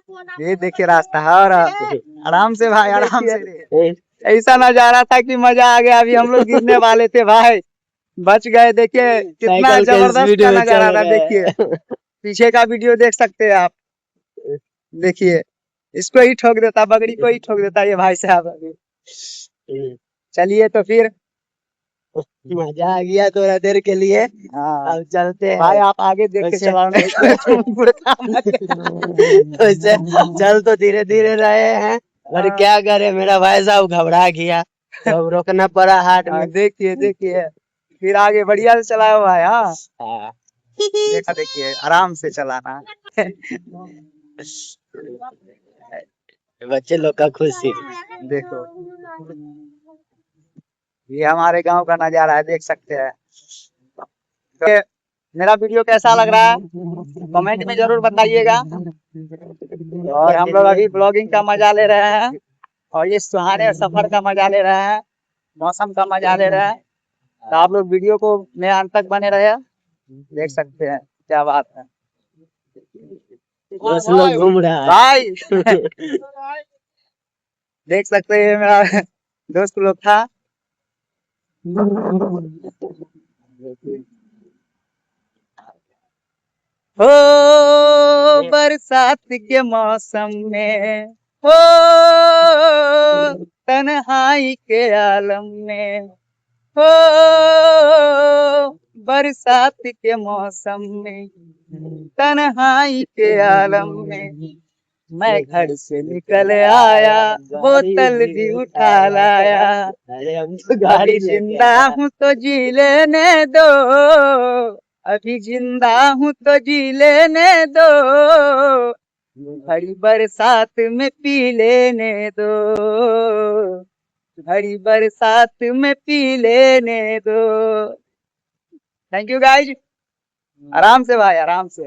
ये देखिए रास्ता है, और आराम से भाई, आराम से। ऐसा नजारा था कि मजा आ गया। अभी हम लोग गिरने वाले थे भाई, बच गए। देखिए कितना साइकिल के जबरदस्त स्पीड का में नजारा चल था। रहे देखिए हैं। पीछे का वीडियो देख सकते हैं आप। देखिए इसको ही ठोक देता, बगड़ी को ही ठोक देता ये भाई साहब अभी। चलिए तो फिर मजा आ गया थोड़ा देर के लिए। हाँ अब चलते हैं भाई, आप आगे देख के वैसे चलाओ पूरे काम मत करना। वैसे चल तो धीरे धीरे रहे हैं, पर क्या करे, मेरा भाई साहब घबरा गया तो अब रोकना पड़ा हाट में। देखिए देखिए फिर आगे बढ़िया से चलाओ भाई। हाँ हाँ। देखा, देखिए आराम से चलाना। बच्चे लोग का खुशी। देखो ये हमारे गांव का नजारा है, देख सकते हैं। तो मेरा वीडियो कैसा लग रहा है कमेंट में जरूर बताइएगा। और हम लोग अभी ब्लॉगिंग का मजा ले रहे हैं, और ये सुहाने सफर का मजा ले रहे हैं, मौसम का मजा ले रहे हैं। तो आप लोग वीडियो को में अंत तक बने रहे, देख सकते हैं क्या बात है। बस लोग घूम रहा है भाई देख सकते हैं मेरा दोस्त लोग था। हो बरसात के मौसम में, हो तन्हाई के आलम में, हो बरसात के मौसम में, तन्हाई के आलम में, मैं घर से निकल आया, बोतल भी उठा लाया। अरे हम तो अभी गाड़ी जिंदा हूँ तो जी लेने दो, अभी जिंदा हूँ तो जी लेने दो, भरी बरसात में पी लेने दो, भरी बरसात में पी लेने दो। थैंक यू गाइज, आराम से भाई, आराम से।